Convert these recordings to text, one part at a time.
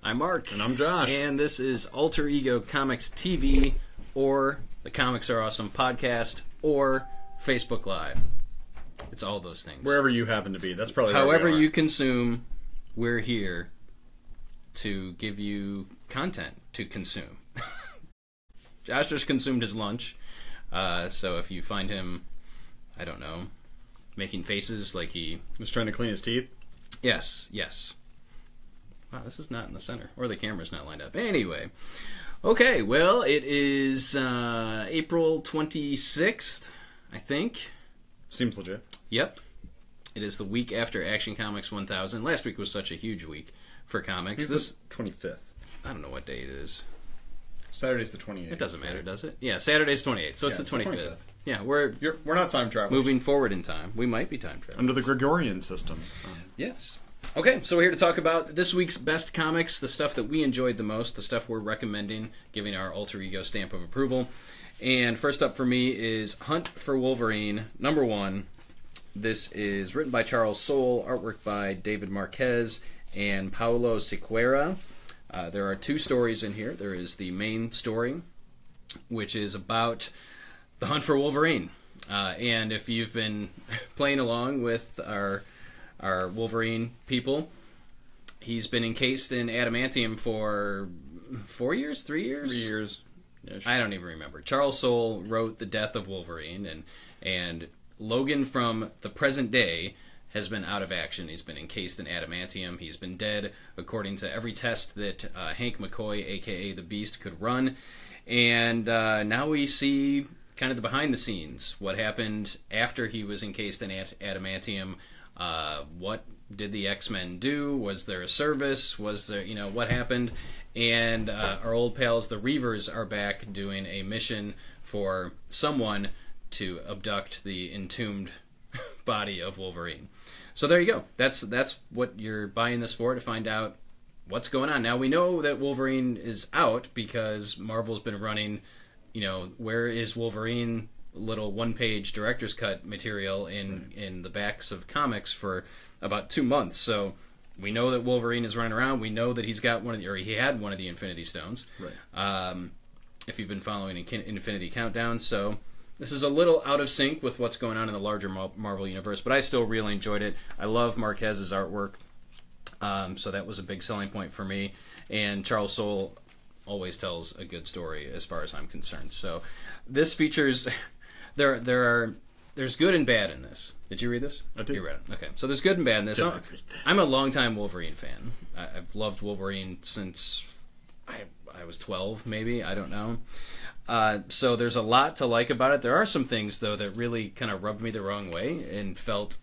I'm Mark. And I'm Josh. And this is Alter Ego Comics TV, or the Comics Are Awesome podcast, or Facebook Live. It's all those things. Wherever you happen to be. That's probably however you consume, we're here to give you content to consume. Josh just consumed his lunch, so if you find him, I don't know, making faces like he was trying to clean his teeth. Yes. Wow, this is not in the center, or the camera's not lined up. Anyway, okay, well, it is April 26th, I think. Seems legit. Yep. It is the week after Action Comics 1000. Last week was such a huge week for comics. This 25th. I don't know what day it is. Saturday's the 28th. It doesn't matter, does it? Yeah, Saturday's 28th, so it's the 25th. Yeah, we're not time travelers. Moving forward in time. We might be time travelers. Under the Gregorian system. Yes. Okay, so we're here to talk about this week's best comics, the stuff that we enjoyed the most, the stuff we're recommending, giving our alter ego stamp of approval. And first up for me is Hunt for Wolverine, number 1. This is written by Charles Soule, artwork by David Marquez and Paulo Siqueira. There are 2 stories in here. There is the main story, which is about the hunt for Wolverine. And if you've been playing along with our Wolverine people, he's been encased in adamantium for 4 years, 3 years? 3 years. I don't even remember. Charles Soule wrote The Death of Wolverine, and Logan from the present day has been out of action. He's been encased in adamantium. He's been dead, according to every test that Hank McCoy, a.k.a. the Beast, could run. And now we see kind of the behind the scenes, what happened after he was encased in adamantium. What did the X-Men do? Was there a service? Was there, what happened? And our old pals, the Reavers, are back doing a mission for someone to abduct the entombed body of Wolverine. So there you go. That's what you're buying this for, to find out what's going on. Now we know that Wolverine is out because Marvel's been running, where is Wolverine? Little one-page director's cut material in the backs of comics for about 2 months. So we know that Wolverine is running around. We know that he's got he had one of the Infinity Stones. Right. If you've been following Infinity Countdown, so this is a little out of sync with what's going on in the larger Marvel universe, but I still really enjoyed it. I love Marquez's artwork, so that was a big selling point for me. And Charles Soule always tells a good story as far as I'm concerned. So this features there's good and bad in this. Did you read this? I did. You read it. Okay. So there's good and bad in this. I'm a longtime Wolverine fan. I've loved Wolverine since I was 12, maybe. I don't know. So there's a lot to like about it. There are some things, though, that really kind of rubbed me the wrong way and felt,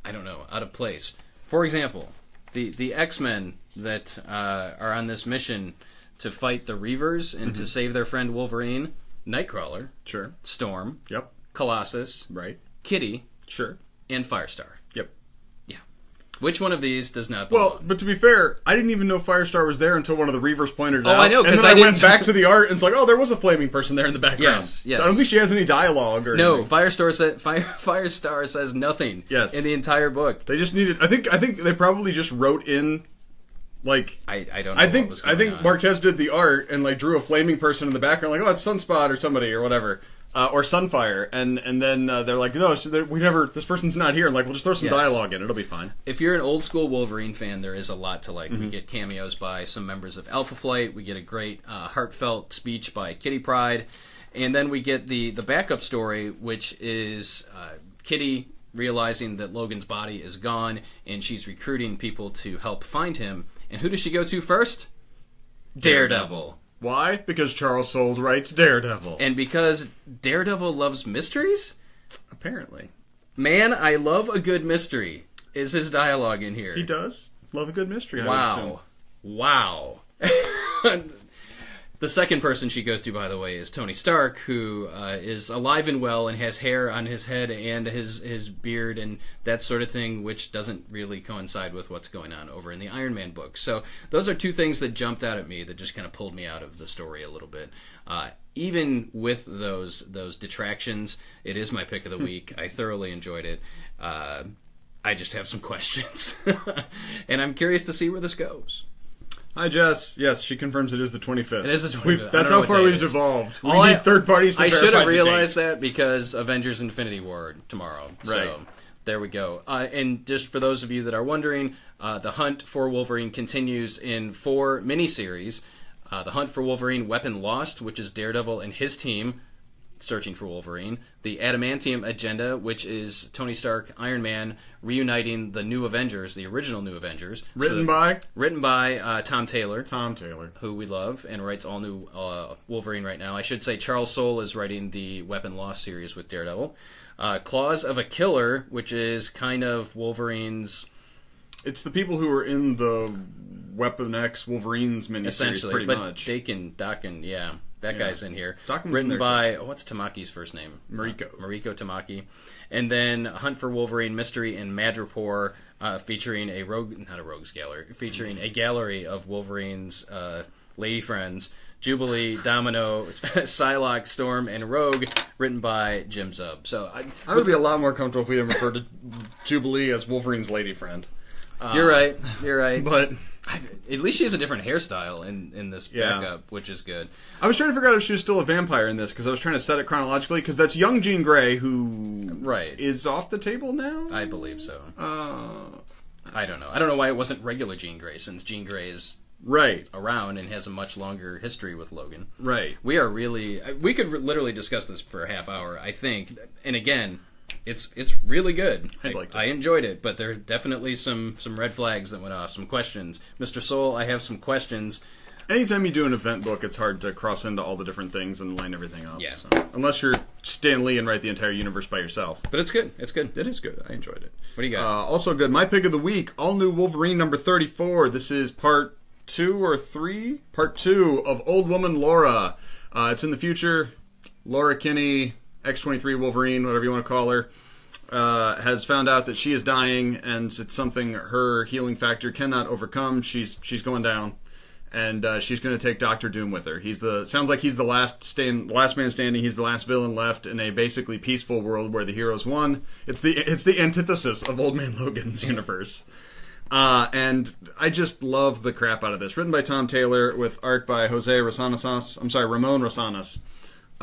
I don't know, out of place. For example, the X-Men that are on this mission to fight the Reavers and to save their friend Wolverine, Nightcrawler, sure, Storm, yep, Colossus, right, Kitty, sure, and Firestar. Yep. Yeah. Which one of these does not belong? Well, but to be fair, I didn't even know Firestar was there until one of the Reavers pointed it out. Oh, I know, because I went back to the art and it's like, oh, there was a flaming person there in the background. Yes. I don't think she has any dialogue or anything. Firestar says nothing. Yes. In the entire book. They just needed. I think they probably just wrote in. Like I don't know. I think Marquez did the art and drew a flaming person in the background, like, oh, it's Sunspot or somebody or whatever, or Sunfire, and then they're like, no, this person's not here, and we'll just throw some dialogue in, it'll be fine. If you're an old school Wolverine fan, there is a lot to like. We get cameos by some members of Alpha Flight, we get a great heartfelt speech by Kitty Pryde, and then we get the backup story, which is Kitty realizing that Logan's body is gone, and she's recruiting people to help find him. And who does she go to first? Daredevil. Why? Because Charles Soule writes Daredevil. And because Daredevil loves mysteries? Apparently. Man, I love a good mystery, is his dialogue in here. He does love a good mystery, Wow. The second person she goes to, by the way, is Tony Stark, who is alive and well and has hair on his head and his beard and that sort of thing, which doesn't really coincide with what's going on over in the Iron Man book. So those are 2 things that jumped out at me that just kind of pulled me out of the story a little bit. Even with those detractions, it is my pick of the week. I thoroughly enjoyed it. I just have some questions. And I'm curious to see where this goes. Hi, Jess. Yes, she confirms it is the 25th. It is the 25th. That's how far we've evolved. We need third parties to I verify should have the realized date. that because Avengers Infinity War tomorrow. Right. So there we go. And just for those of you that are wondering, the hunt for Wolverine continues in 4 miniseries. The Hunt for Wolverine, Weapon Lost, which is Daredevil and his team searching for Wolverine. The Adamantium Agenda, which is Tony Stark, Iron Man, reuniting the New Avengers, the original New Avengers. Written by Tom Taylor. Tom Taylor. Who we love, and writes all new Wolverine right now. I should say Charles Soule is writing the Weapon Lost series with Daredevil. Claws of a Killer, which is kind of Wolverine's... It's the people who are in the Weapon X Wolverine's miniseries, essentially, pretty but much. Dakin, yeah. That guy's in here. Written by, what's Tamaki's first name? Mariko Tamaki. And then Hunt for Wolverine, Mystery in Madripoor, featuring featuring a gallery of Wolverine's lady friends, Jubilee, Domino, Psylocke, Storm, and Rogue, written by Jim Zub. So I would be a lot more comfortable if we didn't refer to Jubilee as Wolverine's lady friend. You're right. But... at least she has a different hairstyle in this backup, which is good. I was trying to figure out if she was still a vampire in this, because I was trying to set it chronologically, because that's young Jean Grey, who is off the table now? I believe so. I don't know. I don't know why it wasn't regular Jean Grey, since Jean Grey is around and has a much longer history with Logan. Right. We could literally discuss this for a half hour, I think. And again... It's really good. I enjoyed it, but there are definitely some red flags that went off, some questions. Mr. Soule, I have some questions. Anytime you do an event book, it's hard to cross into all the different things and line everything up. Yeah. So. Unless you're Stan Lee and write the entire universe by yourself. But it's good. It's good. It is good. I enjoyed it. What do you got? Also good. My pick of the week, all new Wolverine number 34. This is part 2 or 3? Part 2 of Old Woman Laura. It's in the future. Laura Kinney... X-23 Wolverine, whatever you want to call her, has found out that she is dying, and it's something her healing factor cannot overcome. She's going down, and she's going to take Doctor Doom with her. Sounds like he's the last man standing. He's the last villain left in a basically peaceful world where the heroes won. It's the antithesis of Old Man Logan's universe. And I just love the crap out of this. Written by Tom Taylor with art by Ramon Rosanas.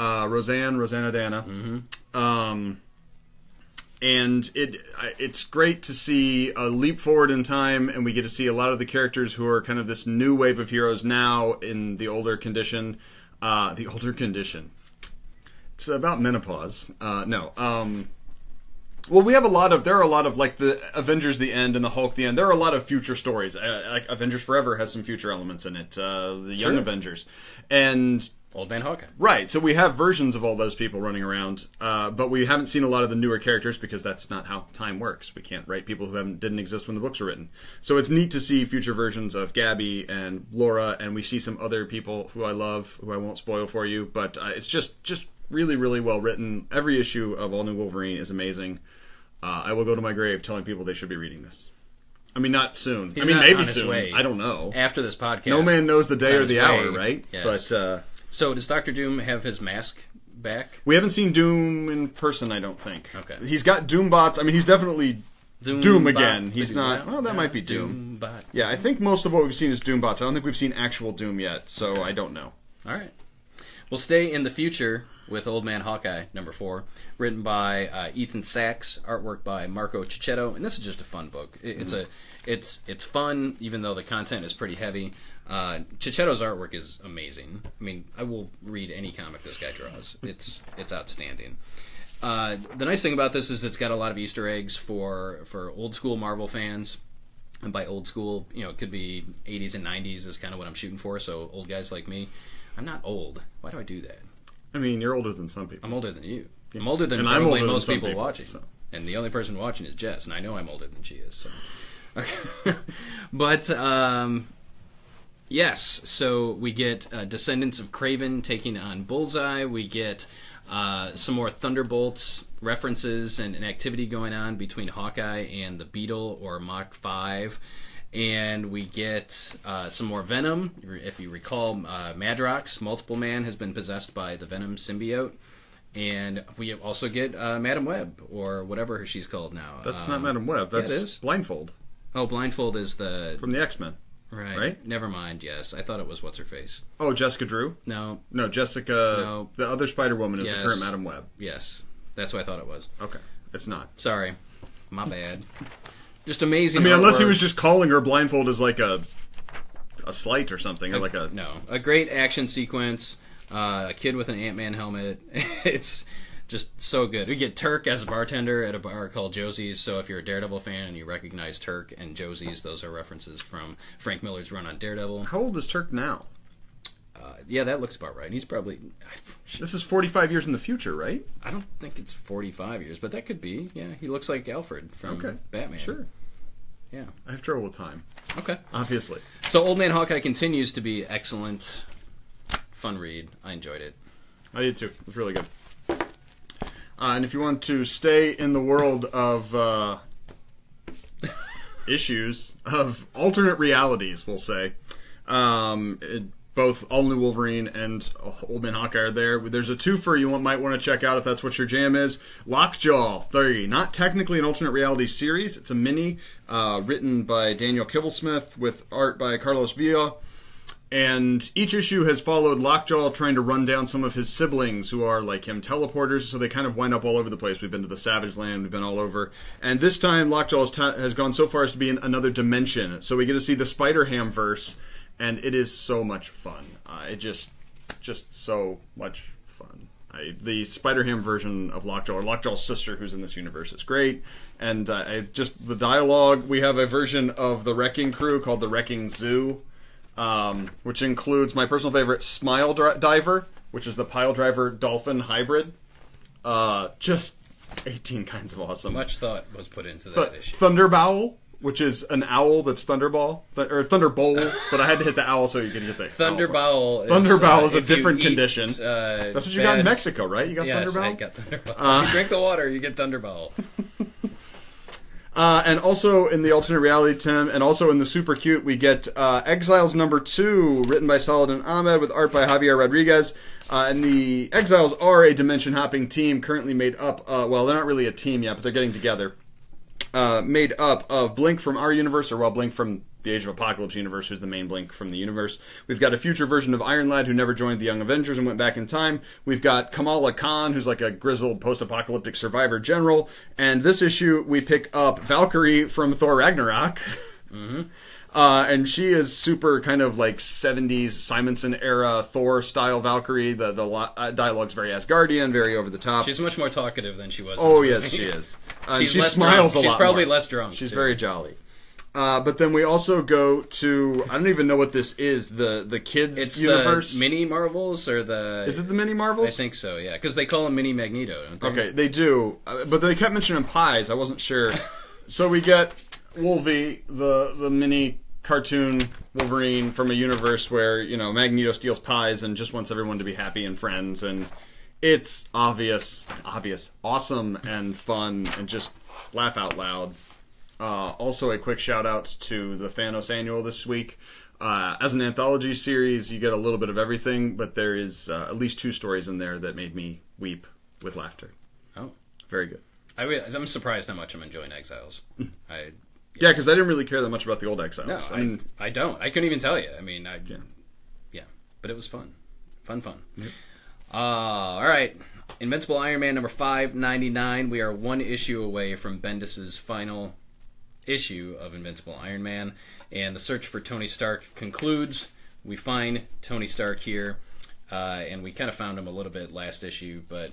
Rosanna Dana. Mm-hmm. And it's great to see a leap forward in time, and we get to see a lot of the characters who are kind of this new wave of heroes now in the older condition. It's about menopause. Well, there are a lot of, like, the Avengers the End and the Hulk the End. There are a lot of future stories. Like Avengers Forever has some future elements in it. The Young Avengers. And... Old Man Hawkeye. Right, so we have versions of all those people running around, but we haven't seen a lot of the newer characters because that's not how time works. We can't write people who didn't exist when the books were written. So it's neat to see future versions of Gabby and Laura, and we see some other people who I love, who I won't spoil for you, but it's just really, really well written. Every issue of All New Wolverine is amazing. I will go to my grave telling people they should be reading this. I mean, not soon. Maybe soon. I don't know. After this podcast. No man knows the day or the hour, right? Yes. But so does Dr. Doom have his mask back? We haven't seen Doom in person, I don't think. Okay. He's got Doom bots. I mean, he's definitely Doom again. He's not... Well, that might be Doom bot. Yeah, I think most of what we've seen is Doom bots. I don't think we've seen actual Doom yet, so I don't know. All right. We'll stay in the future with Old Man Hawkeye, number 4, written by Ethan Sachs, artwork by Marco Cicchetto, and this is just a fun book. It's fun, even though the content is pretty heavy. Cicchetto's artwork is amazing. I mean, I will read any comic this guy draws. It's outstanding. The nice thing about this is it's got a lot of Easter eggs for old school Marvel fans. And by old school, it could be 80s and 90s is kind of what I'm shooting for, so old guys like me. I'm not old. Why do I do that? I mean, you're older than some people. I'm older than you. I'm older than probably most people people watching. So. And the only person watching is Jess, and I know I'm older than she is. So. Okay. But, yes, so we get Descendants of Kraven taking on Bullseye. We get some more Thunderbolts references and activity going on between Hawkeye and the Beetle, or Mach 5. And we get some more Venom. If you recall, Madrox, Multiple Man, has been possessed by the Venom symbiote. And we also get Madam Web, or whatever she's called now. That's not Madam Web. That's it is. Blindfold. Oh, Blindfold is the... From the X-Men. Right? Never mind. Yes, I thought it was what's her face. Oh, Jessica Drew? No. No, Jessica. No. The other Spider-Woman is Yes. the current Madam Web. Yes, that's what I thought it was. Okay, it's not. Sorry, my bad. Just amazing. I mean, unless he artwork. was just calling her blindfold as like a slight or something, or like a no, a great action sequence. A kid with an Ant-Man helmet. It's just so good. We get Turk as a bartender at a bar called Josie's. So if you're a Daredevil fan and you recognize Turk and Josie's, those are references from Frank Miller's run on Daredevil. How old is Turk now? Yeah, that looks about right. He's probably... This is 45 years in the future, right? I don't think it's 45 years, but that could be. Yeah, he looks like Alfred from Batman. Sure. Yeah. I have trouble with time. Okay. Obviously. So Old Man Hawkeye continues to be excellent. Fun read. I enjoyed it. I did too. It was really good. And if you want to stay in the world of issues, of alternate realities, we'll say, both All New Wolverine and Old Man Hawkeye are there. There's a twofer you might want to check out if that's what your jam is. Lockjaw 3. Not technically an alternate reality series. It's a mini written by Daniel Kibblesmith with art by Carlos Villa. And each issue has followed Lockjaw trying to run down some of his siblings who are, like him, teleporters, so they kind of wind up all over the place. We've been to the Savage Land, we've been all over. And this time, Lockjaw has gone so far as to be in another dimension. So we get to see the Spider-Ham-verse, and it is so much fun. Just so much fun. The Spider-Ham version of Lockjaw, or Lockjaw's sister who's in this universe, is great. And the dialogue, we have a version of the Wrecking Crew called the Wrecking Zoo, which includes my personal favorite, Smile Diver, which is the pile driver dolphin hybrid. Just 18 kinds of awesome. Much thought was put into that issue. Thunderbowl, which is an owl that's Thunderbolt, but I had to hit the owl so you could get the Thunderbowl is a different condition. That's what you got in Mexico, right? You got Thunderbowl? I got Thunderbowl. If you drink the water, you get Thunderbowl. And also in the alternate reality, Tim, and also in the super cute, we get Exiles #2, written by Saladin Ahmed with art by Javier Rodriguez. And the Exiles are a dimension-hopping team currently made up, well, they're not really a team yet, but they're getting together. Made up of Blink from our universe, or Blink from the Age of Apocalypse universe, who's the main Blink from the universe. We've got a future version of Iron Lad who never joined the Young Avengers and went back in time. We've got Kamala Khan, who's like a grizzled post-apocalyptic survivor general. And this issue, we pick up Valkyrie from Thor Ragnarok. Mm-hmm. And she is super kind of like 70s Simonson era Thor style Valkyrie. The dialogue's very Asgardian, very over the top. She's much more talkative than she was. Oh yes, she is. She smiles a lot. She's probably more. less drunk. She's very jolly. But then we also go to, I don't even know what this is, the kids universe. The mini Marvels or the... Is it the mini Marvels? I think so, yeah. Because they call him Mini Magneto, don't they? Okay, they do. But they kept mentioning pies. I wasn't sure. So we get Wolvie, the mini cartoon Wolverine from a universe where, Magneto steals pies and just wants everyone to be happy and friends. And it's obvious, awesome and fun, and just laugh out loud. Also, a quick shout out to the Thanos Annual this week. As an anthology series, you get a little bit of everything, but there is at least 2 stories in there that made me weep with laughter. Oh, very good. I'm surprised how much I'm enjoying Exiles. Yeah, because I didn't really care that much about the old Exiles. No, I don't. I couldn't even tell you. Yeah, but it was fun. Fun. Yep. All right. Invincible Iron Man number 599. We are 1 issue away from Bendis's final issue of Invincible Iron Man, and the search for Tony Stark concludes. We find Tony Stark here, and we kind of found him a little bit last issue, but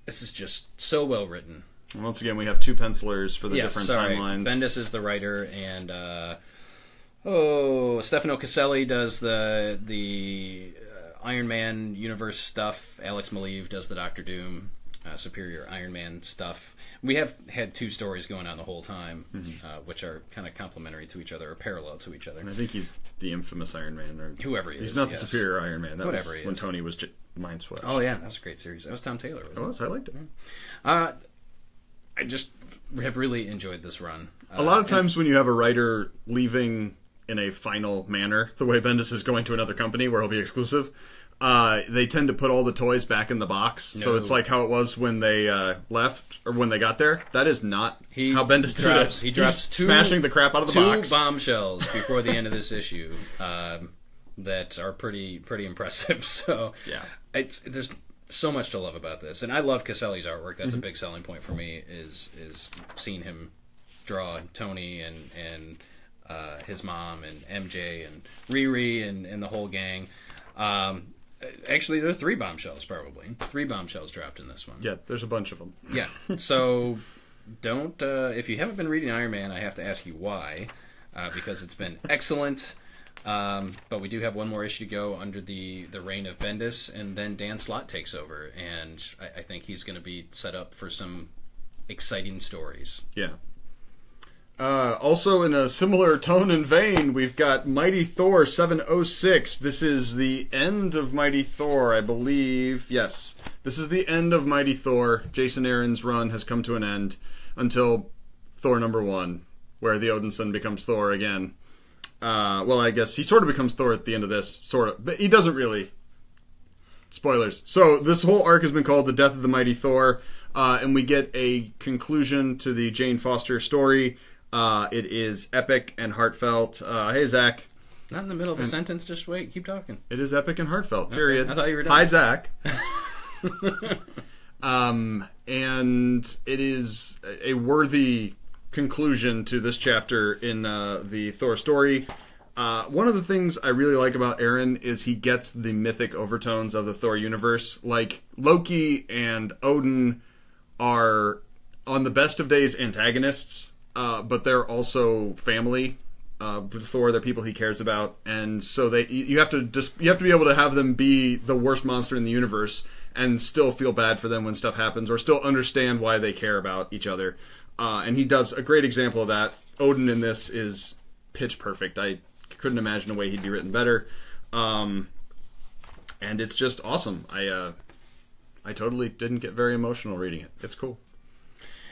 this is just so well written. And once again, we have 2 pencilers for the different timelines. Bendis is the writer, and Stefano Caselli does the Iron Man universe stuff. Alex Maleev does the Doctor Doom Superior Iron Man stuff. We have had 2 stories going on the whole time, which are kind of complementary to each other, or parallel to each other. And I think he's the infamous Iron Man, or whoever he is. He's not the Superior Iron Man. That Whatever was he when is. Tony was mind swept. Oh yeah, that was a great series. That was Tom Taylor. It was. I liked it. I just have really enjoyed this run. A lot of times when you have a writer leaving in a final manner, the way Bendis is going to another company where he'll be exclusive, they tend to put all the toys back in the box. No. So it's like how it was when they left, or when they got there. That is not how Bendis did it. He drops smashing the crap out of the box. 2 bombshells before the end of this issue that are pretty impressive. So yeah, there's so much to love about this. And I love Caselli's artwork. That's a big selling point for me, is seeing him draw Tony and his mom and MJ and Riri and the whole gang. Actually, there are 3 bombshells, probably. 3 bombshells dropped in this one. Yeah, there's a bunch of them. Yeah. So, don't... if you haven't been reading Iron Man, I have to ask you why. Because it's been excellent. But we do have one more issue to go under the reign of Bendis, and then Dan Slott takes over. And I think he's going to be set up for some exciting stories. Yeah. Also, in a similar tone and vein, we've got Mighty Thor 706. This is the end of Mighty Thor, I believe. Yes, this is the end of Mighty Thor. Jason Aaron's run has come to an end until Thor #1, where the Odinson becomes Thor again. Well, I guess he sort of becomes Thor at the end of this, sort of, but he doesn't really. Spoilers. So this whole arc has been called The Death of the Mighty Thor, and we get a conclusion to the Jane Foster story. It is epic and heartfelt. Hey, Zach. Not in the middle of a sentence, just wait, keep talking. It is epic and heartfelt, period. Okay. I thought you were done. Hi, Zach. And it is a worthy conclusion to this chapter in the Thor story. One of the things I really like about Aaron is he gets the mythic overtones of the Thor universe. Like, Loki and Odin are, on the best of days, antagonists. But they're also family. Thor, they're people he cares about, and so you have to be able to have them be the worst monster in the universe and still feel bad for them when stuff happens, or still understand why they care about each other. And he does a great example of that. Odin in this is pitch perfect. I couldn't imagine a way he'd be written better. And it's just awesome. I totally didn't get very emotional reading it. It's cool.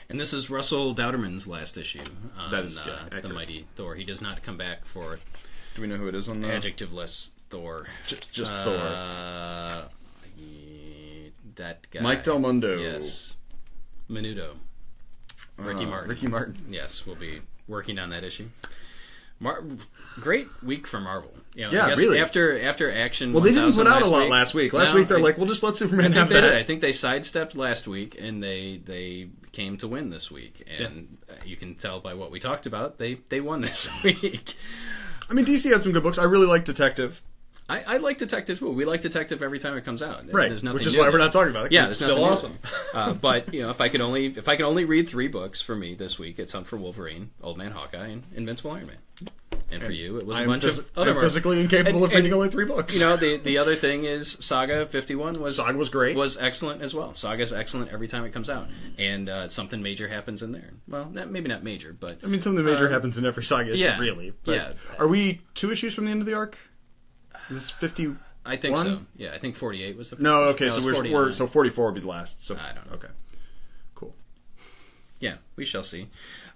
And this is Russell Dauterman's last issue on that is, the Mighty Thor. He does not come back for... Do we know who it is on the... Adjectiveless Thor. Just Thor. That guy. Mike Del Mundo. Yes. Menudo. Ricky Martin. Ricky Martin. Yes, we'll be working on that issue. Great week for Marvel. You know, yeah, I guess really. After Action, well, they didn't put out a lot last week. Last week they're like, "We'll just let Superman have that." I think they sidestepped last week, and they came to win this week. And you can tell by what we talked about, they won this week. I mean, DC had some good books. I really like Detective. I like Detective too. We like Detective every time it comes out. Right, There's nothing which is new why there. we're not talking about it. Yeah, it's still awesome. But you know, if I could only read 3 books for me this week, it's Hunt for Wolverine, Old Man Hawkeye, and Invincible Iron Man. And for you, it was a bunch of other. I'm physically incapable of reading only 3 books. You know, the other thing is Saga 51 was great. Was excellent as well. Saga's excellent every time it comes out, and something major happens in there. Well, maybe not major, but I mean, something major happens in every Saga issue, really. But yeah. Are we 2 issues from the end of the arc? Is this 50? I think so. Yeah, I think 48 was the first. No, okay, so we're so 44 will be the last. So I don't know. Okay, cool. Yeah, we shall see.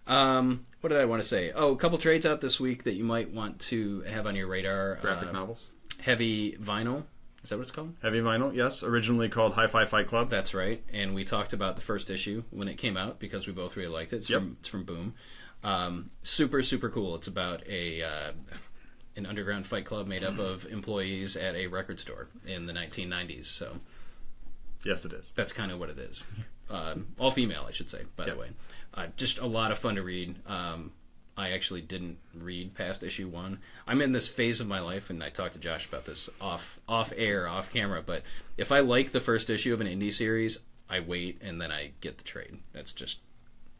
What did I want to say? Oh, a couple trades out this week that you might want to have on your radar. Graphic novels. Heavy Vinyl. Is that what it's called? Heavy Vinyl, yes. Originally called Hi-Fi Fight Club. That's right. And we talked about the first issue when it came out because we both really liked it. It's from Boom. Super, super cool. It's about an underground fight club made up of employees at a record store in the 1990s. So, yes, it is. That's kind of what it is. All female, I should say, by the way. Just a lot of fun to read. I actually didn't read past issue 1. I'm in this phase of my life, and I talked to Josh about this off air, off camera, but if I like the first issue of an indie series, I wait, and then I get the trade. That's just...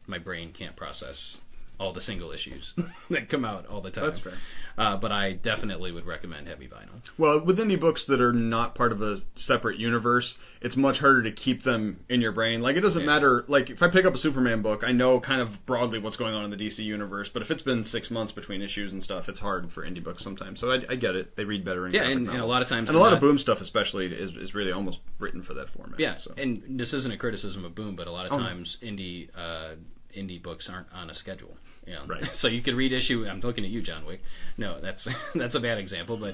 my brain can't process all the single issues that come out all the time. That's fair. But I definitely would recommend Heavy Vinyl. Well, with indie books that are not part of a separate universe, it's much harder to keep them in your brain. Like, it doesn't matter. Like, if I pick up a Superman book, I know kind of broadly what's going on in the DC universe. But if it's been 6 months between issues and stuff, it's hard for indie books sometimes. So I get it. They read better in graphic and novel. a lot of times... And a lot of Boom stuff especially is really almost written for that format. Yeah, so. And this isn't a criticism of Boom, but a lot of times indie indie books aren't on a schedule. Right. So you could read issue. I'm looking at you, John Wick. No, that's a bad example. But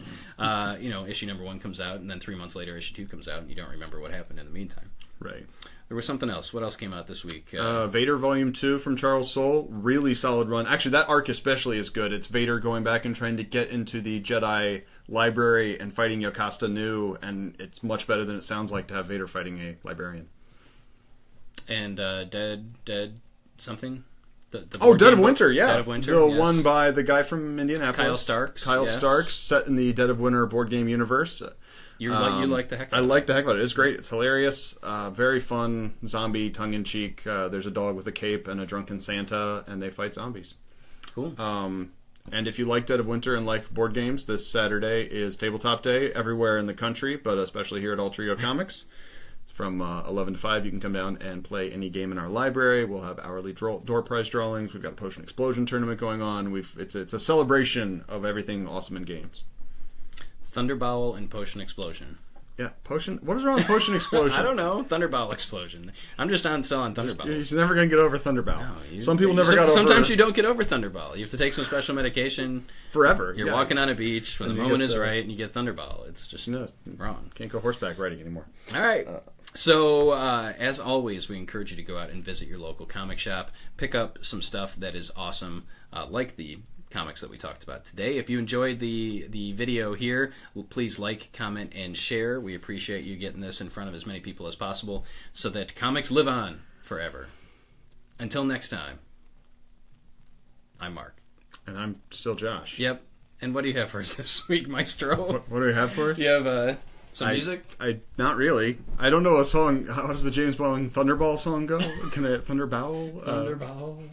issue number 1 comes out, and then 3 months later, issue 2 comes out, and you don't remember what happened in the meantime. Right. There was something else. What else came out this week? Vader Volume 2 from Charles Soule. Really solid run. Actually, that arc especially is good. It's Vader going back and trying to get into the Jedi library and fighting Yocasta Nu, and it's much better than it sounds like to have Vader fighting a librarian. And Dead something? Dead of Winter, yeah. Dead of Winter, the yes. one by the guy from Indianapolis. Kyle Starks. Set in the Dead of Winter board game universe. You like the heck out of it. I like the heck out of it. It's great. It's hilarious. Very fun. Zombie, tongue-in-cheek. There's a dog with a cape and a drunken Santa, and they fight zombies. Cool. And if you like Dead of Winter and like board games, this Saturday is Tabletop Day everywhere in the country, but especially here at All Trio Comics. From 11 to 5, you can come down and play any game in our library. We'll have hourly door prize drawings. We've got a Potion Explosion tournament going on. It's a celebration of everything awesome in games. Thunderbowl and Potion Explosion. Yeah, Potion. What is wrong with Potion Explosion? I don't know. Thunderbowl Explosion. I'm just still on Thunderbowl. You're never going to get over Thunderbowl. No, Some people never got over. Sometimes you don't get over Thunderbowl. You have to take some special medication. Forever. You're walking on a beach when the moment is right, and you get Thunderbowl. It's just wrong. Can't go horseback riding anymore. All right. So, as always, we encourage you to go out and visit your local comic shop. Pick up some stuff that is awesome, like the comics that we talked about today. If you enjoyed the video here, please like, comment, and share. We appreciate you getting this in front of as many people as possible so that comics live on forever. Until next time, I'm Mark. And I'm still Josh. Yep. And what do you have for us this week, Maestro? What do we have for us? You have some music? Not really. I don't know a song. How does the James Bond Thunderball song go? Can I Thunderbowl? Thunderbowl.